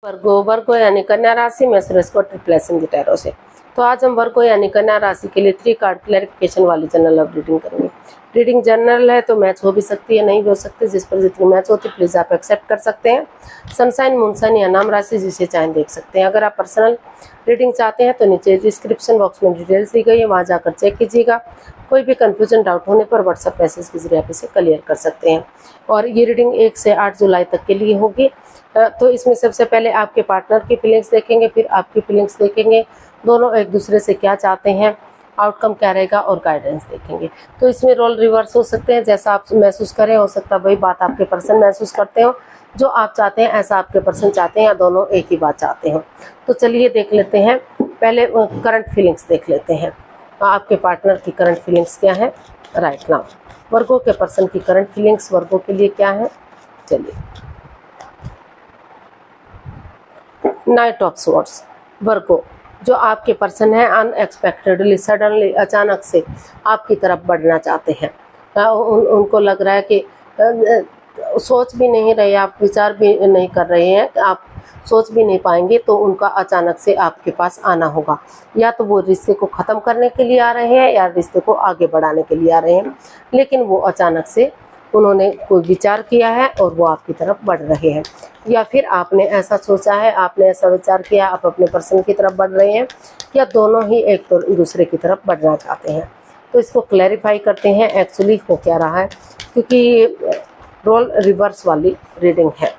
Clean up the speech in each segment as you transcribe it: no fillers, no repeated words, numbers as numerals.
वर्गो यानी कन्या राशि में सुरेश को ट्रिपलेशन गिटारों से। तो आज हम वर्गो यानी कन्या राशि के लिए 3 कार्ड क्लैरिफिकेशन वाली जनरल अब रीडिंग करेंगे। रीडिंग जनरल है तो मैच हो भी सकती है, नहीं भी हो सकती, जिस पर जितनी मैच होती प्लीज आप एक्सेप्ट कर सकते हैं। सनसाइन, मूनसाइन या नाम राशि जिसे चाहें देख सकते हैं। अगर आप पर्सनल रीडिंग चाहते हैं तो नीचे डिस्क्रिप्शन बॉक्स में डिटेल्स दी गई है, वहाँ जाकर चेक कीजिएगा। कोई भी कंफ्यूजन डाउट होने पर व्हाट्सएप मैसेज के जरिए आप इसे क्लियर कर सकते हैं। और ये रीडिंग 1 से 8 जुलाई तक के लिए होगी। तो इसमें सबसे पहले आपके पार्टनर की फीलिंग्स देखेंगे, फिर आपकी फीलिंग्स देखेंगे, दोनों एक दूसरे से क्या चाहते हैं, आउटकम क्या रहेगा और गाइडेंस देखेंगे। तो इसमें रोल रिवर्स हो सकते हैं, जैसा आप महसूस करें हो सकता है वही बात आपके पर्सन महसूस करते हो, जो आप चाहते हैं ऐसा आपके पर्सन चाहते हैं, या दोनों एक ही बात चाहते हो। तो चलिए देख लेते हैं, पहले करंट फीलिंग्स देख लेते हैं। आपके पार्टनर की करंट फीलिंग्स क्या है राइट नाउ। वर्गो के पर्सन की करंट फीलिंग्स वर्गो के लिए क्या है, चलिए। Night of swords. वर्गो जो आपके पर्सन है अनएक्सपेक्टेडली, सडनली, अचानक से आपकी तरफ बढ़ना चाहते हैं। उनको लग रहा है कि सोच भी नहीं रहे आप, विचार भी नहीं कर रहे हैं, आप सोच भी नहीं पाएंगे, तो उनका अचानक से आपके पास आना होगा। या तो वो रिश्ते को ख़त्म करने के लिए आ रहे हैं या रिश्ते को आगे बढ़ाने के लिए आ रहे हैं, लेकिन वो अचानक से उन्होंने कोई विचार किया है और वो आपकी तरफ बढ़ रहे हैं। या फिर आपने ऐसा सोचा है, आपने ऐसा विचार किया, आप अपने पर्सन की तरफ बढ़ रहे हैं, या दोनों ही एक तो दूसरे की तरफ बढ़ना चाहते हैं। तो इसको क्लैरिफाई करते हैं एक्चुअली हो क्या रहा है, क्योंकि रोल रिवर्स वाली रीडिंग है।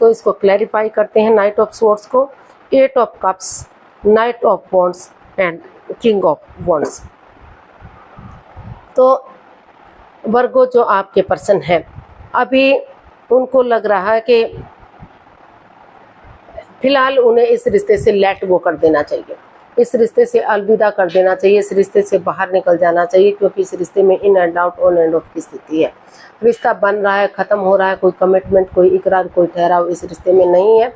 तो इसको क्लैरिफाई करते हैं। नाइट ऑफ स्वॉर्ड्स को 8 of cups, night of wands and king of wands. तो वर्गो जो आपके पर्सन है, अभी उनको लग रहा है कि फिलहाल उन्हें इस रिश्ते से लेट गो कर देना चाहिए, इस रिश्ते से अलविदा कर देना चाहिए, इस रिश्ते से बाहर निकल जाना चाहिए, क्योंकि इस रिश्ते में in and out, on end of की स्थिति है। रिश्ता बन रहा है, ख़त्म हो रहा है, कोई कमिटमेंट, कोई इकरार, कोई ठहराव इस रिश्ते में नहीं है।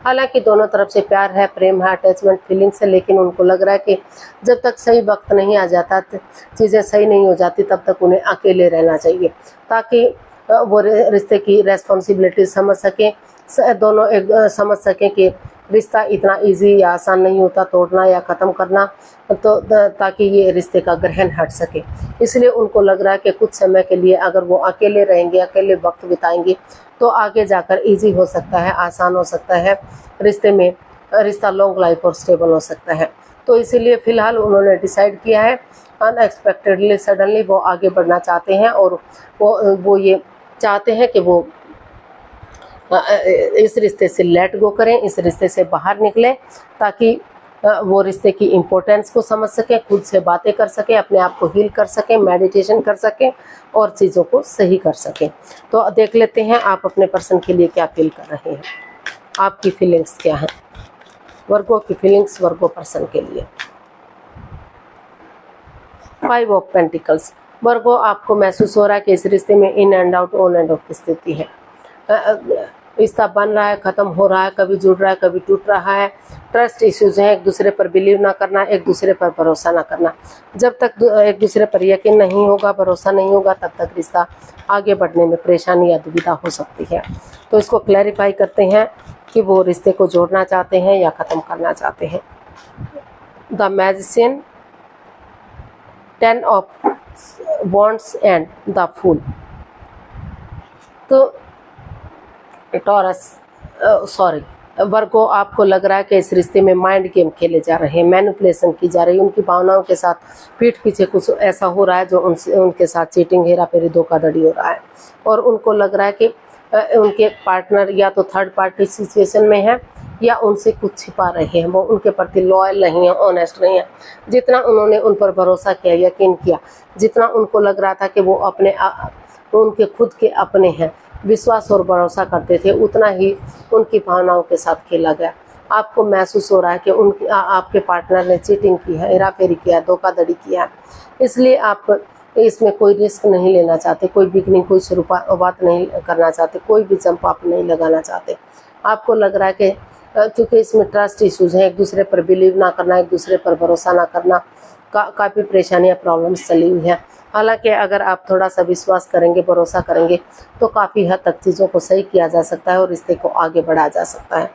हालांकि दोनों तरफ से प्यार है, प्रेम है, अटैचमेंट, फीलिंग्स है, लेकिन उनको लग रहा है कि जब तक सही वक्त नहीं आ जाता, चीज़ें सही नहीं हो जाती, तब तक उन्हें अकेले रहना चाहिए, ताकि वो रिश्ते की रेस्पॉन्सिबिलिटी समझ सकें, दोनों एक समझ सकें कि रिश्ता इतना इजी या आसान नहीं होता तोड़ना या ख़त्म करना, तो ताकि ये रिश्ते का ग्रहण हट सके। इसलिए उनको लग रहा है कि कुछ समय के लिए अगर वो अकेले रहेंगे, अकेले वक्त बिताएंगे, तो आगे जाकर इजी हो सकता है, आसान हो सकता है, रिश्ते में रिश्ता लॉन्ग लाइफ और स्टेबल हो सकता है। तो इसीलिए फ़िलहाल उन्होंने डिसाइड किया है, अनएक्सपेक्टेडली, सडनली वो आगे बढ़ना चाहते हैं, और वो ये चाहते हैं कि वो इस रिश्ते से लेट गो करें, इस रिश्ते से बाहर निकलें, ताकि वो रिश्ते की इम्पोर्टेंस को समझ सकें, खुद से बातें कर सकें, अपने आप को हील कर सकें, मेडिटेशन कर सकें और चीज़ों को सही कर सकें। तो देख लेते हैं आप अपने पर्सन के लिए क्या फील कर रहे हैं, आपकी फीलिंग्स क्या हैं, वर्गो की फीलिंग्स वर्गो पर्सन के लिए। 5 ऑफ पेंटिकल्स। वर्गो आपको महसूस हो रहा है कि इस रिश्ते में in and out, on end of की स्थिति है। रिश्ता बन रहा है, ख़त्म हो रहा है, कभी जुड़ रहा है, कभी टूट रहा है। ट्रस्ट इश्यूज हैं, एक दूसरे पर बिलीव ना करना, एक दूसरे पर भरोसा ना करना। जब तक एक दूसरे पर यकीन नहीं होगा, भरोसा नहीं होगा, तब तक रिश्ता आगे बढ़ने में परेशानी या दुविधा हो सकती है। तो इसको क्लैरिफाई करते हैं कि वो रिश्ते को जोड़ना चाहते हैं या ख़त्म करना चाहते हैं। The magician, 10 of wands and the fool. तो वर्गो आपको लग रहा है कि इस रिश्ते में माइंड गेम खेले जा रहे हैं, मैनिपुलेशन की जा रही है, उनकी भावनाओं के साथ पीठ पीछे कुछ ऐसा हो रहा है जो उनके साथ चीटिंग, हेरा फेरी, धोखाधड़ी हो रहा है। और उनको लग रहा है कि उनके पार्टनर या तो थर्ड पार्टी सिचुएशन में है, या उनसे कुछ छिपा रहे हैं, वो उनके प्रति लॉयल नहीं है, ऑनेस्ट नहीं है। जितना उन्होंने उन पर भरोसा किया, यकीन किया, जितना उनको लग रहा था कि वो उनके खुद के अपने हैं, विश्वास और भरोसा करते थे, उतना ही उनकी भावनाओं के साथ खेला गया। आपको महसूस हो रहा है कि आपके पार्टनर ने चीटिंग की है, हेरा फेरी किया, धोखाधड़ी किया, इसलिए आप इसमें कोई रिस्क नहीं लेना चाहते, कोई बिगनिंग, कोई शुरुआत नहीं करना चाहते, कोई भी जंप आप नहीं लगाना चाहते। आपको लग रहा है कि क्योंकि इसमें ट्रस्ट इश्यूज हैं, एक दूसरे पर बिलीव ना करना, एक दूसरे पर भरोसा ना करना, काफ़ी परेशानियाँ, प्रॉब्लम्स चली हुई हैं। हालांकि अगर आप थोड़ा सा विश्वास करेंगे, भरोसा करेंगे, तो काफ़ी हद तक चीज़ों को सही किया जा सकता है और रिश्ते को आगे बढ़ाया जा सकता है।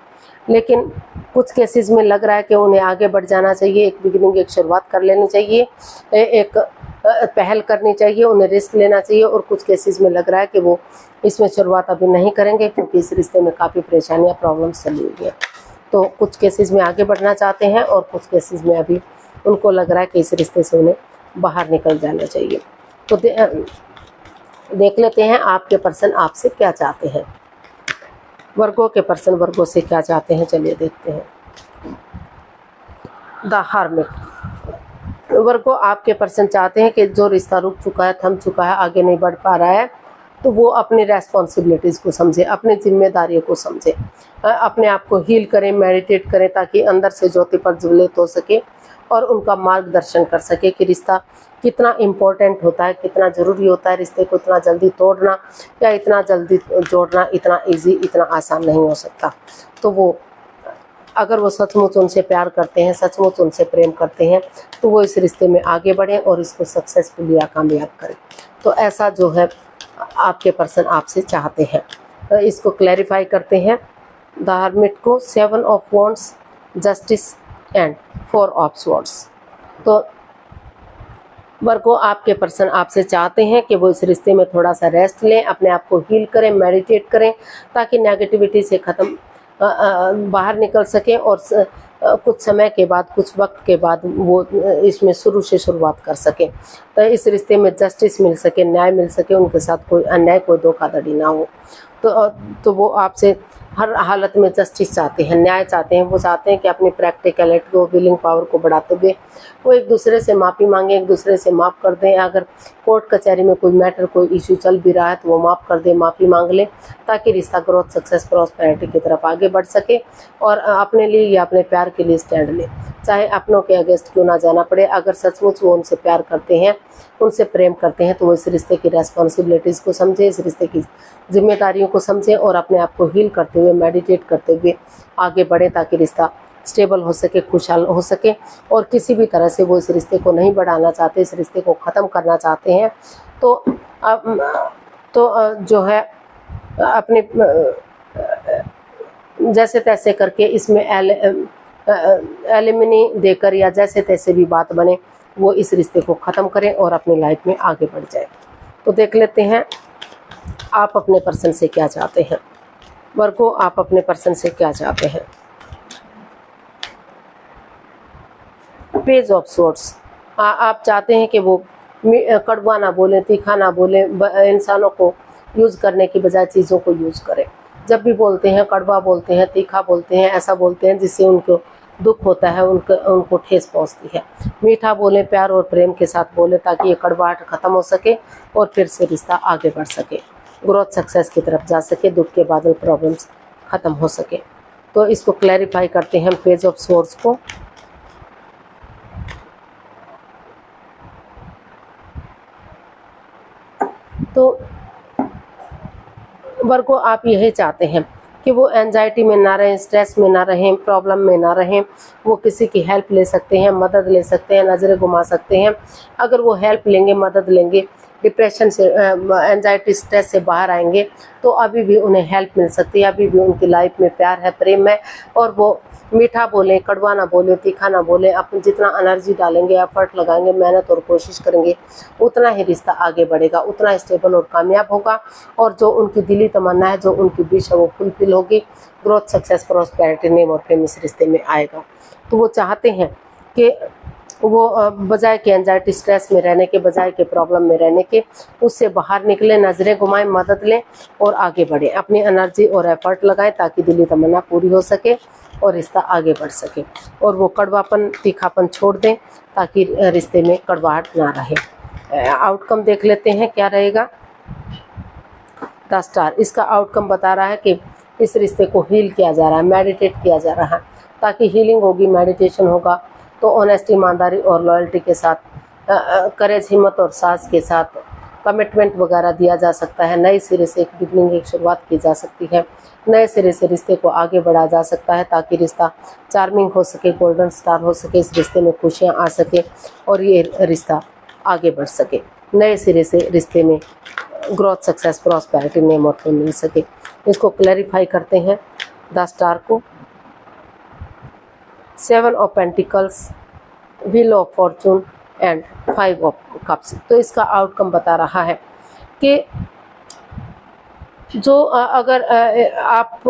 लेकिन कुछ केसेस में लग रहा है कि उन्हें आगे बढ़ जाना चाहिए, एक बिगिनिंग, एक शुरुआत कर लेनी चाहिए, एक पहल करनी चाहिए, उन्हें रिस्क लेना चाहिए। और कुछ केसेस में लग रहा है कि वो इसमें शुरुआत अभी नहीं करेंगे क्योंकि इस रिश्ते में काफ़ी परेशानियाँ, प्रॉब्लम्स चली हुई हैं। तो कुछ केसेस में आगे बढ़ना चाहते हैं और कुछ केसेस में अभी उनको लग रहा है कि इस रिश्ते से उन्हें बाहर निकल जाना चाहिए। तो देख लेते हैं आपके पर्सन आपसे क्या चाहते हैं। वर्गों के पर्सन वर्गों से क्या चाहते हैं, चलिए देखते हैं। The hermit. वर्गों आपके पर्सन चाहते हैं कि जो रिश्ता रुक चुका है, थम चुका है, आगे नहीं बढ़ पा रहा है, तो वो अपनी रेस्पॉन्सिबिलिटीज़ को समझे, अपनी जिम्मेदारियों को समझे, अपने आप को हील करें, मेडिटेट करें ताकि अंदर से ज्योति प्रज्वलित हो सके और उनका मार्गदर्शन कर सके कि रिश्ता कितना इम्पोर्टेंट होता है, कितना ज़रूरी होता है, रिश्ते को इतना जल्दी तोड़ना या इतना जल्दी जोड़ना इतना इजी, इतना आसान नहीं हो सकता। तो वो अगर वो सचमुच उनसे प्यार करते हैं, सचमुच उनसे प्रेम करते हैं, तो वो इस रिश्ते में आगे बढ़ें और इसको सक्सेसफुल या कामयाब करें। तो ऐसा जो है आपके पर्सन आपसे चाहते हैं। तो इसको क्लैरिफाई करते हैं। द हर्मिट को 7 of wands, justice and 4 of swords. तो वर्गो आपके पर्सन आपसे चाहते हैं कि वो इस रिश्ते में थोड़ा सा रेस्ट लें, अपने आप को हील करें, मेडिटेट करें ताकि नेगेटिविटी से बाहर निकल सकें और कुछ समय के बाद, कुछ वक्त के बाद वो इसमें शुरू से शुरुआत कर सकें। तो इस रिश्ते में जस्टिस मिल सके, न्याय मिल सके, उनके साथ कोई अन्याय, कोई धोखाधड़ी ना हो। तो वो आपसे हर हालत में जस्टिस चाहते हैं, न्याय चाहते हैं। वो चाहते हैं कि अपनी प्रैक्टिकलिटी को, विलिंग पावर को बढ़ाते हुए वो एक दूसरे से माफ़ी मांगें, एक दूसरे से माफ़ कर दें। अगर कोर्ट कचहरी में कोई मैटर, कोई इशू चल भी रहा है तो वो माफ़ कर दें, माफ़ी मांग लें ताकि रिश्ता ग्रोथ, सक्सेस, प्रॉस्पेरिटी की तरफ आगे बढ़ सके और अपने लिए या अपने प्यार के लिए स्टैंड लें, चाहे अपनों के अगेंस्ट क्यों ना जाना पड़े। अगर सचमुच वो उनसे प्यार करते हैं, उनसे प्रेम करते हैं, तो वो इस रिश्ते की रेस्पॉन्सिबिलिटीज़ को समझे, इस रिश्ते की जिम्मेदारियों को समझे और अपने आप को हील करते हुए, मेडिटेट करते हुए आगे बढ़े ताकि रिश्ता स्टेबल हो सके, खुशहाल हो सके। और किसी भी तरह से वो इस रिश्ते को नहीं बढ़ाना चाहते, इस रिश्ते को ख़त्म करना चाहते हैं। तो जो है अपने जैसे तैसे करके इसमें एलिमिनी देकर या जैसे तैसे भी बात बने, वो इस रिश्ते को ख़त्म करें और अपनी लाइफ में आगे बढ़ जाए। तो देख लेते हैं आप अपने पर्सन से क्या चाहते हैं। वर्गो आप अपने पर्सन से क्या चाहते हैं। Page of swords. आप चाहते हैं कि वो कड़वा ना बोलें, तीखा ना बोलें, इंसानों को यूज़ करने की बजाय चीज़ों को यूज़ करें। जब भी बोलते हैं कड़वा बोलते हैं, तीखा बोलते हैं, ऐसा बोलते हैं जिससे उनको दुख होता है, उनको ठेस पहुंचती है। मीठा बोलें, प्यार और प्रेम के साथ बोलें ताकि ये कड़वाहट ख़त्म हो सके और फिर से रिश्ता आगे बढ़ सके, ग्रोथ, सक्सेस की तरफ जा सके, दुख के बादल, प्रॉब्लम्स ख़त्म हो सके। तो इसको क्लैरिफाई करते हैं पेज ऑफ स्वॉर्ड्स को। तो वर्गो आप यही चाहते हैं कि वो एंजाइटी में ना रहें, स्ट्रेस में ना रहें, प्रॉब्लम में ना रहें। वो किसी की हेल्प ले सकते हैं, मदद ले सकते हैं, नज़रें घुमा सकते हैं। अगर वो हेल्प लेंगे, मदद लेंगे, डिप्रेशन से, एंजाइटी, स्ट्रेस से बाहर आएंगे, तो अभी भी उन्हें हेल्प मिल सकती है, अभी भी उनकी लाइफ में प्यार है, प्रेम है। और वो मीठा बोलें, कड़वा ना बोलें, तीखा ना बोलें, अपन जितना एनर्जी डालेंगे, एफर्ट लगाएंगे, मेहनत और कोशिश करेंगे, उतना ही रिश्ता आगे बढ़ेगा, उतना स्टेबल और कामयाब होगा। और जो उनकी दिली तमन्ना है, जो उनकी विश है, वो फुलफिल होगी। ग्रोथ, सक्सेस, प्रॉस्पेरिटी, नेम और फेम इस रिश्ते में आएगा। तो वो चाहते हैं कि वो बजाय के एंजाइटी, स्ट्रेस में रहने के, बजाय के प्रॉब्लम में रहने के, उससे बाहर निकलें, नज़रें घुमाएं, मदद लें और आगे बढ़ें, अपनी एनर्जी और एफर्ट लगाएं ताकि दिली तमन्ना पूरी हो सके और रिश्ता आगे बढ़ सके। और वो कड़वापन, तीखापन छोड़ दें ताकि रिश्ते में कड़वाहट ना रहे। आउटकम देख लेते हैं क्या रहेगा। The star. इसका आउटकम बता रहा है कि इस रिश्ते को हील किया जा रहा है, मेडिटेट किया जा रहा है ताकि हीलिंग होगी, मेडिटेशन होगा तो ऑनेस्टी, ईमानदारी और लॉयल्टी के साथ, करेज, हिम्मत और साहस के साथ कमिटमेंट वगैरह दिया जा सकता है। नए सिरे से एक बिगनिंग, एक शुरुआत की जा सकती है, नए सिरे से रिश्ते को आगे बढ़ाया जा सकता है ताकि रिश्ता चार्मिंग हो सके, गोल्डन स्टार हो सके, इस रिश्ते में खुशियाँ आ सके और ये रिश्ता आगे बढ़ सके। नए सिरे से रिश्ते में ग्रोथ, सक्सेस, प्रॉस्पेरिटी, नेम और फेम मिल सके। इसको क्लैरिफाई करते हैं द स्टार को। 7 of pentacles, wheel of Fortune and 5 of cups. तो इसका आउटकम बता रहा है कि जो अगर आप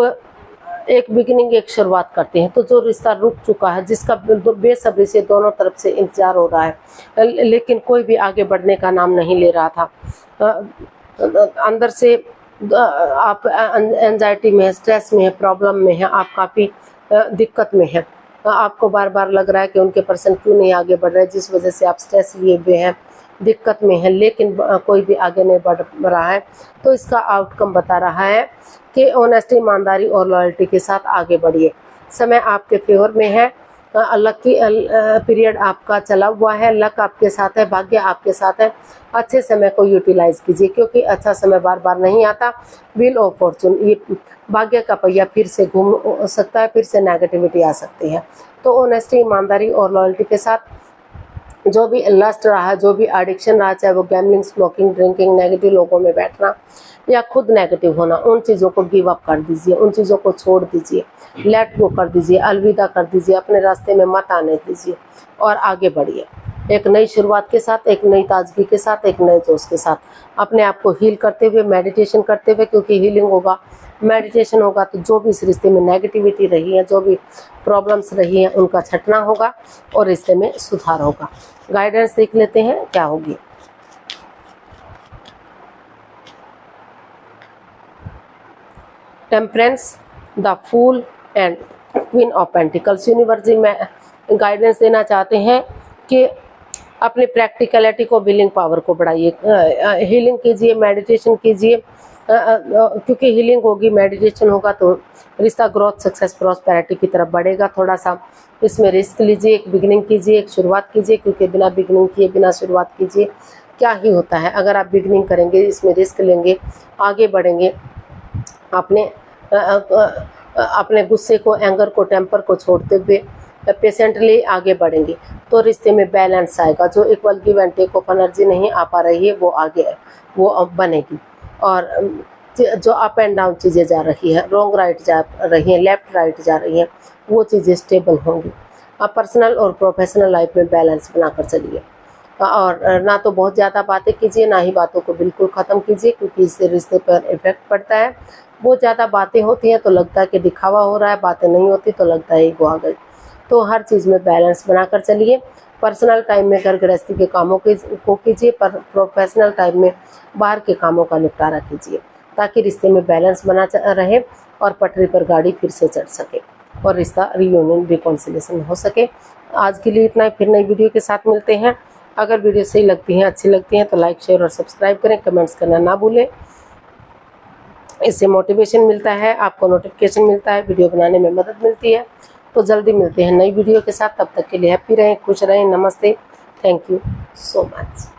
एक बिगिनिंग, एक शुरुआत करते हैं, तो जो रिश्ता रुक चुका है, जिसका बेसब्री से दोनों तरफ से इंतजार हो रहा है, लेकिन कोई भी आगे बढ़ने का नाम नहीं ले रहा था, अंदर से आप एंजाइटी में है, स्ट्रेस में है, प्रॉब्लम में है, आप काफ़ी दिक्कत में है, आपको बार बार लग रहा है कि उनके पर्सन क्यों नहीं आगे बढ़ रहे, जिस वजह से आप स्ट्रेस लिए हुए हैं, दिक्कत में है, लेकिन कोई भी आगे नहीं बढ़ रहा है। तो इसका आउटकम बता रहा है कि ऑनेस्टी, ईमानदारी और लॉयल्टी के साथ आगे बढ़िए। समय आपके फेवर में है, लकी पीरियड आपका चला हुआ है, लक आपके साथ है, भाग्य आपके साथ है। अच्छे समय को यूटिलाइज कीजिए, क्योंकि अच्छा समय बार बार नहीं आता। व्हील ऑफ फॉर्चून, ये भाग्य का पहिया फिर से घूम सकता है, फिर से नेगेटिविटी आ सकती है। तो ऑनेस्टी, ईमानदारी और लॉयल्टी के साथ जो भी लस्ट रहा, जो भी एडिक्शन रहा, चाहे वो गैम्बलिंग, स्मोकिंग, ड्रिंकिंग, नेगेटिव लोगों में बैठना या खुद नेगेटिव होना, उन चीज़ों को गिव अप कर दीजिए, उन चीज़ों को छोड़ दीजिए, लेट गो कर दीजिए, अलविदा कर दीजिए, अपने रास्ते में मत आने दीजिए और आगे बढ़िए। एक नई शुरुआत के साथ, एक नई ताजगी के साथ, एक नए जोश के साथ अपने आप को हील करते हुए, मेडिटेशन करते हुए, क्योंकि हीलिंग होगा, मेडिटेशन होगा तो जो भी इस रिश्ते में नेगेटिविटी रही है, जो भी प्रॉब्लम्स रही हैं, उनका छटना होगा और रिश्ते में सुधार होगा। गाइडेंस देख लेते हैं क्या होगी। Temperance, the fool and queen of pentacles. Universe में गाइडेंस देना चाहते हैं कि अपनी प्रैक्टिकलिटी को, विलिंग पावर को बढ़ाइए, हीलिंग कीजिए, मेडिटेशन कीजिए, क्योंकि हीलिंग होगी, मेडिटेशन होगा तो रिश्ता ग्रोथ, सक्सेस, प्रॉस्पेरिटी की तरफ बढ़ेगा। थोड़ा सा इसमें रिस्क लीजिए, एक बिगिनिंग कीजिए, एक शुरुआत कीजिए, क्योंकि बिना बिगिनिंग किए, बिना शुरुआत कीजिए क्या ही होता है। अगर आप बिगिनिंग करेंगे, इसमें रिस्क लेंगे, आगे बढ़ेंगे, अपने गुस्से को, एंगर को, टेम्पर को छोड़ते हुए पेशेंटली आगे बढ़ेंगे तो रिश्ते में बैलेंस आएगा। जो equal give and take of energy नहीं आ पा रही है, वो आगे वो अब बनेगी। और जो अप एंड डाउन चीज़ें जा रही हैं, रॉन्ग राइट जा रही हैं, लेफ्ट राइट जा रही हैं, वो चीज़ें स्टेबल होंगी। आप पर्सनल और प्रोफेशनल लाइफ में बैलेंस बनाकर चलिए और ना तो बहुत ज़्यादा बातें कीजिए, ना ही बातों को बिल्कुल ख़त्म कीजिए, क्योंकि इससे रिश्ते पर इफेक्ट पड़ता है। बहुत ज़्यादा बातें होती हैं तो लगता है कि दिखावा हो रहा है, बातें नहीं होती तो लगता है ईगो आ गई। तो हर चीज़ में बैलेंस बनाकर चलिए। पर्सनल टाइम में घर गृहस्थी के कामों को कीजिए, पर प्रोफेशनल टाइम में बाहर के कामों का निपटारा कीजिए, ताकि रिश्ते में बैलेंस बना रहे और पटरी पर गाड़ी फिर से चढ़ सके और रिश्ता रियूनियन, रिकॉन्सिलेशन हो सके। आज के लिए इतना ही, फिर नई वीडियो के साथ मिलते हैं। अगर वीडियो सही लगती हैं, अच्छी लगती हैं तो लाइक, शेयर और सब्सक्राइब करें, कमेंट्स करना ना भूलें। इससे मोटिवेशन मिलता है, आपको नोटिफिकेशन मिलता है, वीडियो बनाने में मदद मिलती है। तो जल्दी मिलते हैं नई वीडियो के साथ, तब तक के लिए हैप्पी रहें, खुश रहें। नमस्ते, थैंक यू सो मच।